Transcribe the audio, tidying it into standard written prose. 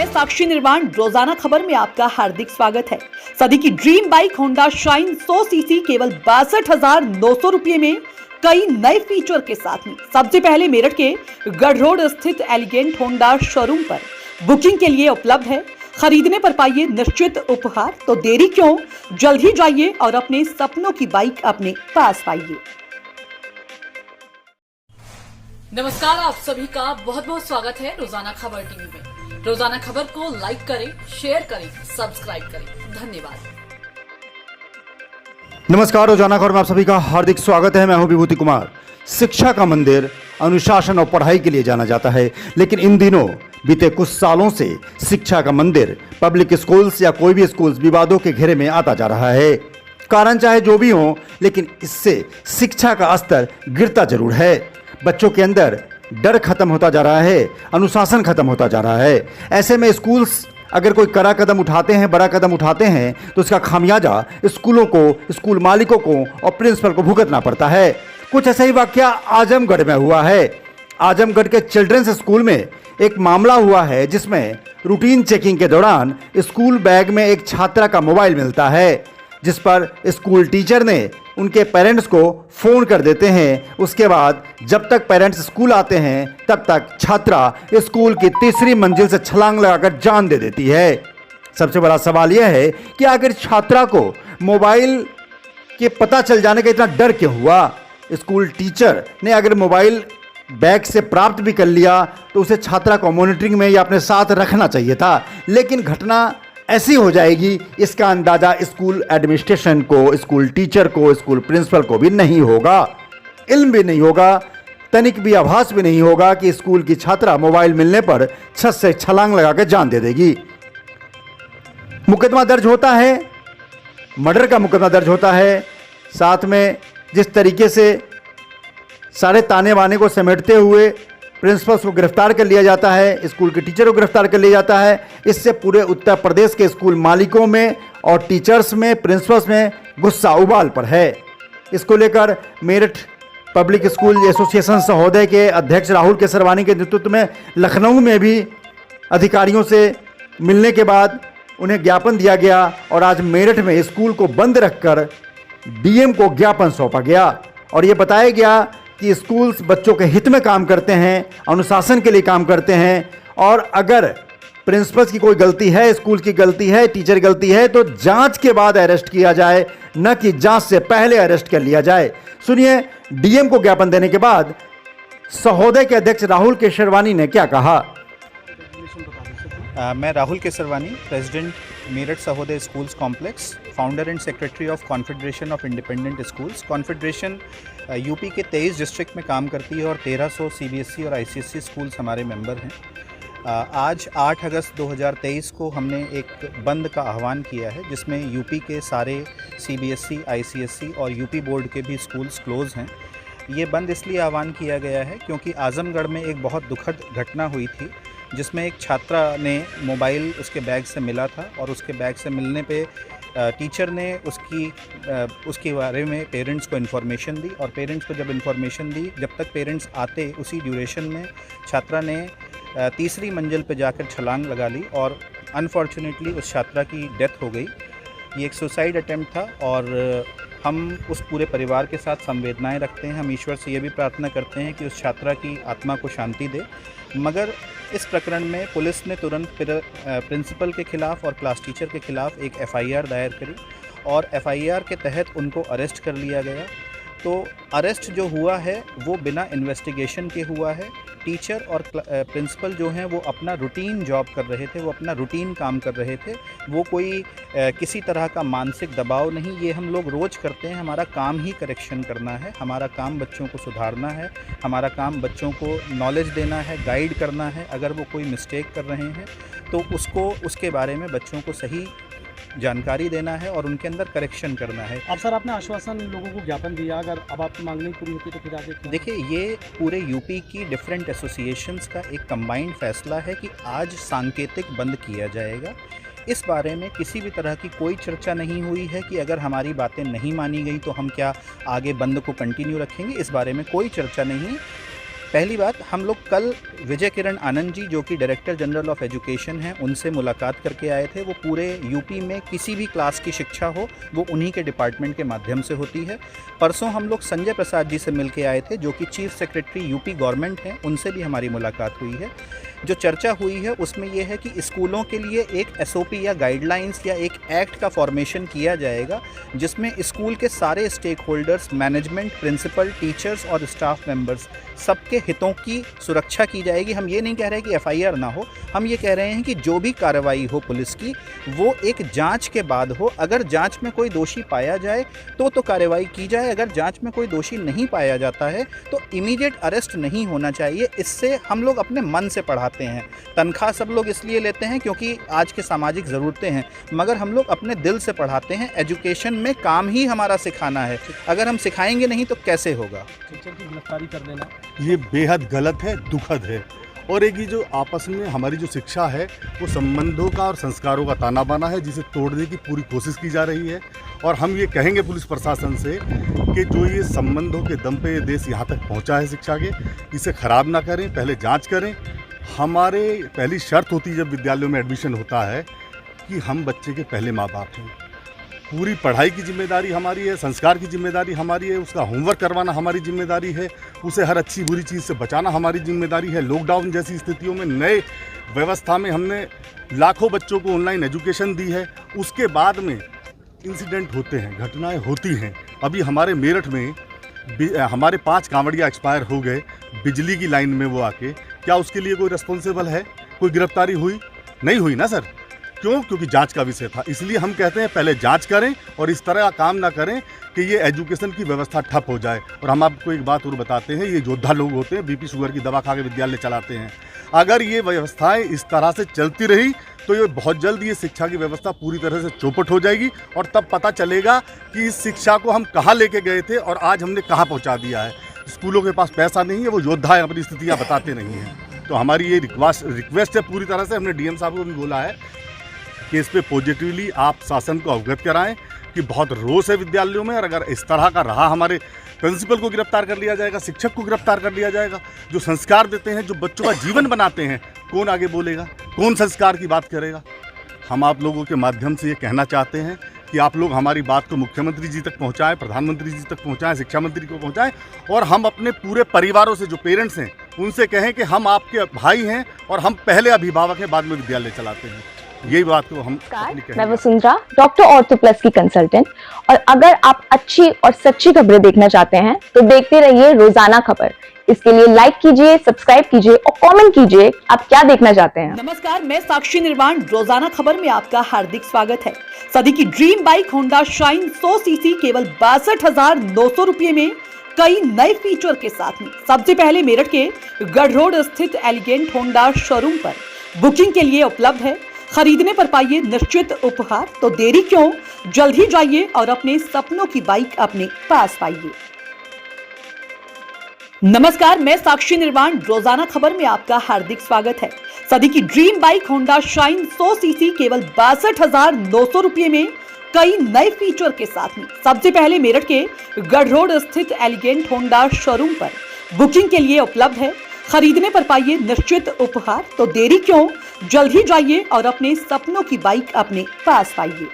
साक्षी निर्माण रोजाना खबर में आपका हार्दिक स्वागत है। सदी की dream bike Honda shine 100 CC केवल 62,900 रुपये में कई नए फीचर के साथ में सबसे पहले मेरठ के गढ़ रोड स्थित एलिगेंट होंडा शोरूम पर बुकिंग के लिए उपलब्ध है। खरीदने पर पाइए निश्चित उपहार, तो देरी क्यों, जल्द ही जाइए और अपने सपनों की बाइक अपने पास पाइए। नमस्कार, आप सभी का बहुत बहुत स्वागत है रोजाना खबर टीवी में। रोजाना खबर को लाइक करें, शेयर करें, सब्सक्राइब करें। धन्यवाद। नमस्कार, रोजाना खबर में आप सभी का हार्दिक स्वागत है। मैं हूं विभूति कुमार। शिक्षा का मंदिर अनुशासन और पढ़ाई के लिए जाना जाता है, लेकिन इन दिनों बीते कुछ सालों से शिक्षा का मंदिर पब्लिक स्कूल्स या कोई भी स्कूल्स विवादों के घेरे में आता जा रहा है। कारण चाहे जो भी हो, लेकिन इससे शिक्षा का स्तर गिरता जरूर है। बच्चों के अंदर डर खत्म होता जा रहा है, अनुशासन खत्म होता जा रहा है। ऐसे में स्कूल्स अगर कोई कड़ा कदम उठाते हैं, बड़ा कदम उठाते हैं, तो इसका खामियाजा स्कूलों को, स्कूल मालिकों को और प्रिंसिपल को भुगतना पड़ता है। कुछ ऐसा ही वाकया आजमगढ़ में हुआ है। आजमगढ़ के चिल्ड्रंस स्कूल में एक मामला हुआ है जिसमें रूटीन चेकिंग के दौरान स्कूल बैग में एक छात्रा का मोबाइल मिलता है, जिस पर स्कूल टीचर ने उनके पेरेंट्स को फ़ोन कर देते हैं। उसके बाद जब तक पेरेंट्स स्कूल आते हैं तब तक छात्रा स्कूल की तीसरी मंजिल से छलांग लगाकर जान दे देती है। सबसे बड़ा सवाल यह है कि आखिर छात्रा को मोबाइल के पता चल जाने का इतना डर क्यों हुआ। स्कूल टीचर ने अगर मोबाइल बैग से प्राप्त भी कर लिया तो उसे छात्रा को मॉनिटरिंग में या अपने साथ रखना चाहिए था, लेकिन घटना ऐसी हो जाएगी इसका अंदाजा स्कूल एडमिनिस्ट्रेशन को, स्कूल टीचर को, स्कूल प्रिंसिपल को भी नहीं होगा। इल्म भी नहीं होगा, तनिक भी आभास भी नहीं होगा कि स्कूल की छात्रा मोबाइल मिलने पर छत से छलांग लगाकर जान दे देगी। मुकदमा दर्ज होता है, मर्डर का मुकदमा दर्ज होता है। साथ में जिस तरीके से सारे ताने बाने को समेटते हुए प्रिंसिपल्स को गिरफ्तार कर लिया जाता है, स्कूल के टीचर को गिरफ्तार कर लिया जाता है, इससे पूरे उत्तर प्रदेश के स्कूल मालिकों में और टीचर्स में, प्रिंसिपल्स में गुस्सा उबाल पर है। इसको लेकर Meerut public school association Sahodaya के अध्यक्ष राहुल केसरवानी के नेतृत्व में लखनऊ में भी अधिकारियों से मिलने के बाद उन्हें ज्ञापन दिया गया और आज मेरठ में स्कूल को बंद रखकर डीएम को ज्ञापन सौंपा गया और ये बताया गया कि स्कूल्स बच्चों के हित में काम करते हैं, अनुशासन के लिए काम करते हैं, और अगर प्रिंसिपल्स की कोई गलती है, स्कूल की गलती है, टीचर गलती है, तो जांच के बाद अरेस्ट किया जाए, न कि जांच से पहले अरेस्ट कर लिया जाए। सुनिए डीएम को ज्ञापन देने के बाद सहोदय के अध्यक्ष राहुल केसरवानी ने क्या कहा। मैं Rahul Kesarwani, president Meerut Sahodaya schools complex, founder and secretary of confederation of independent schools. Confederation UP के 23 डिस्ट्रिक्ट में काम करती है और 1300 सीबीएसई और आईसीएसई स्कूल्स हमारे मेंबर हैं। आज 8 अगस्त 2023 को हमने एक बंद का आह्वान किया है, जिसमें यूपी के सारे सीबीएसई, आईसीएसई और यूपी बोर्ड के भी स्कूल्स क्लोज़ हैं। ये बंद इसलिए आह्वान किया गया है क्योंकि आजमगढ़ में एक बहुत दुखद घटना हुई थी, जिसमें एक छात्रा ने मोबाइल उसके बैग से मिला था और उसके बैग से मिलने पे टीचर ने उसके बारे में पेरेंट्स को इन्फॉर्मेशन दी और पेरेंट्स को जब इन्फॉर्मेशन दी, जब तक पेरेंट्स आते उसी ड्यूरेशन में छात्रा ने तीसरी मंजिल पे जाकर छलांग लगा ली और अनफॉर्चुनेटली उस छात्रा की डेथ हो गई। ये एक सुसाइड अटेम्प्ट था और हम उस पूरे परिवार के साथ संवेदनाएं रखते हैं। हम ईश्वर से ये भी प्रार्थना करते हैं कि उस छात्रा की आत्मा को शांति दे। मगर इस प्रकरण में पुलिस ने तुरंत प्रिंसिपल के खिलाफ और क्लास टीचर के खिलाफ एक एफआईआर दायर करी और एफआईआर के तहत उनको अरेस्ट कर लिया गया। तो अरेस्ट जो हुआ है वो बिना इन्वेस्टिगेशन के हुआ है। टीचर और प्रिंसिपल जो हैं वो अपना रूटीन जॉब कर रहे थे, वो अपना रूटीन काम कर रहे थे। वो कोई किसी तरह का मानसिक दबाव नहीं, ये हम लोग रोज़ करते हैं। हमारा काम ही करेक्शन करना है, हमारा काम बच्चों को सुधारना है, हमारा काम बच्चों को नॉलेज देना है, गाइड करना है। अगर वो कोई मिस्टेक कर रहे हैं तो उसके बारे में बच्चों को सही जानकारी देना है और उनके अंदर करेक्शन करना है। अब सर आपने आश्वासन लोगों को ज्ञापन दिया, अगर अब आपकी मांग नहीं पूरी होती तो फिर आगे देखिए, ये पूरे यूपी की डिफरेंट एसोसिएशंस का एक कंबाइंड फैसला है कि आज सांकेतिक बंद किया जाएगा। इस बारे में किसी भी तरह की कोई चर्चा नहीं हुई है कि अगर हमारी बातें नहीं मानी गई तो हम क्या आगे बंद को कंटिन्यू रखेंगे। इस बारे में कोई चर्चा नहीं। पहली बात, हम लोग कल विजय किरण आनंद जी जो कि डायरेक्टर जनरल ऑफ एजुकेशन हैं, उनसे मुलाकात करके आए थे। वो पूरे यूपी में किसी भी क्लास की शिक्षा हो वो उन्हीं के डिपार्टमेंट के माध्यम से होती है। परसों हम लोग संजय प्रसाद जी से मिल के आए थे जो कि चीफ सेक्रेटरी यूपी गवर्नमेंट हैं, उनसे भी हमारी मुलाकात हुई है। जो चर्चा हुई है उसमें यह है कि स्कूलों के लिए एक एसओपी या गाइडलाइंस या एक एक्ट का फॉर्मेशन किया जाएगा जिसमें स्कूल के सारे stakeholders, management, principal, teachers और स्टाफ मेंबर्स सबके हितों की सुरक्षा की जाएगी। हम ये नहीं कह रहे कि एफआईआर ना हो, हम ये कह रहे हैं कि जो भी कार्रवाई हो पुलिस की वो एक जांच के बाद हो। अगर जांच में कोई दोषी पाया जाए तो कार्रवाई की जाए, अगर जांच में कोई दोषी नहीं पाया जाता है तो इमीडिएट अरेस्ट नहीं होना चाहिए। इससे हम लोग अपने मन से पढ़ाते हैं। तनख्वाह सब लोग इसलिए लेते हैं क्योंकि आज के सामाजिक ज़रूरतें हैं, मगर हम लोग अपने दिल से पढ़ाते हैं। एजुकेशन में काम ही हमारा सिखाना है, अगर हम सिखाएंगे नहीं तो कैसे होगा। शिक्षक की गिरफ्तारी कर देना ये बेहद गलत है, दुखद है। और एक ये जो आपस में हमारी जो शिक्षा है वो संबंधों का और संस्कारों का ताना बाना है जिसे तोड़ने की पूरी कोशिश की जा रही है। और हम ये कहेंगे पुलिस प्रशासन से कि जो ये संबंधों के दम पे ये देश यहाँ तक पहुँचा है शिक्षा के, इसे ख़राब ना करें, पहले जांच करें। हमारे पहली शर्त होती है जब विद्यालयों में एडमिशन होता है कि हम बच्चे के पहले माँ बाप हैं। पूरी पढ़ाई की जिम्मेदारी हमारी है, संस्कार की जिम्मेदारी हमारी है, उसका होमवर्क करवाना हमारी जिम्मेदारी है, उसे हर अच्छी बुरी चीज़ से बचाना हमारी जिम्मेदारी है। लॉकडाउन जैसी स्थितियों में नए व्यवस्था में हमने लाखों बच्चों को ऑनलाइन एजुकेशन दी है। उसके बाद में इंसिडेंट होते हैं, घटनाएं होती हैं। अभी हमारे मेरठ में हमारे 5 कांवड़िया एक्सपायर हो गए बिजली की लाइन में वो आके। क्या उसके लिए कोई रिस्पॉन्सिबल है? कोई गिरफ्तारी हुई? नहीं हुई ना सर। क्यों? क्योंकि जांच का विषय था। इसलिए हम कहते हैं पहले जांच करें और इस तरह का काम ना करें कि ये एजुकेशन की व्यवस्था ठप हो जाए। और हम आपको एक बात और बताते हैं, ये योद्धा लोग होते हैं, बीपी शुगर की दवा खा के विद्यालय चलाते हैं। अगर ये व्यवस्थाएं इस तरह से चलती रही तो ये बहुत जल्द ये शिक्षा की व्यवस्था पूरी तरह से चौपट हो जाएगी और तब पता चलेगा कि इस शिक्षा को हम कहाँ लेके गए थे और आज हमने कहाँ पहुँचा दिया है। स्कूलों के पास पैसा नहीं है, वो योद्धा है, अपनी स्थितियाँ बताते नहीं हैं। तो हमारी ये रिक्वेस्ट है पूरी तरह से। हमने डीएम साहब को भी बोला है कि इस पे पॉजिटिवली आप शासन को अवगत कराएं कि बहुत रोष है विद्यालयों में। और अगर इस तरह का रहा, हमारे प्रिंसिपल को गिरफ्तार कर लिया जाएगा, शिक्षक को गिरफ्तार कर लिया जाएगा। जो संस्कार देते हैं, जो बच्चों का जीवन बनाते हैं, कौन आगे बोलेगा? कौन संस्कार की बात करेगा? हम आप लोगों के माध्यम से ये कहना चाहते हैं कि आप लोग हमारी बात को मुख्यमंत्री जी तक पहुँचाएँ, प्रधानमंत्री जी तक पहुँचाएँ, शिक्षा मंत्री को पहुँचाएँ। और हम अपने पूरे परिवारों से, जो पेरेंट्स हैं, उनसे कहें कि हम आपके भाई हैं और हम पहले अभिभावक हैं, बाद में विद्यालय चलाते हैं। यही बात को हम मैं वसुंधरा, डॉक्टर ऑर्थो प्लस की कंसल्टेंट। और अगर आप अच्छी और सच्ची खबरें देखना चाहते हैं तो देखते रहिए रोजाना खबर। इसके लिए लाइक कीजिए, सब्सक्राइब कीजिए और कमेंट कीजिए आप क्या देखना चाहते हैं। नमस्कार, मैं साक्षी निर्वाण। रोजाना खबर में आपका हार्दिक स्वागत है। सदी की dream bike Honda shine 100 CC केवल 62,900 रुपये में कई नए फीचर के साथ में सबसे पहले मेरठ के गढ़ रोड स्थित एलिगेंट होंडा शोरूम पर बुकिंग के लिए उपलब्ध है। खरीदने पर पाइए निश्चित उपहार। तो देरी क्यों, जल्द ही जाइए और अपने सपनों की बाइक अपने पास पाइए। नमस्कार, मैं साक्षी निर्वाण। रोजाना खबर में आपका हार्दिक स्वागत है। सदी की dream bike Honda shine 100 CC केवल 62,900 रुपये में कई नए फीचर के साथ में सबसे पहले मेरठ के गढ़ रोड स्थित एलिगेंट होंडा शोरूम पर बुकिंग के लिए उपलब्ध है। खरीदने पर पाइए निश्चित उपहार। तो देरी क्यों, जल्द ही जाइए और अपने सपनों की बाइक अपने पास पाइए।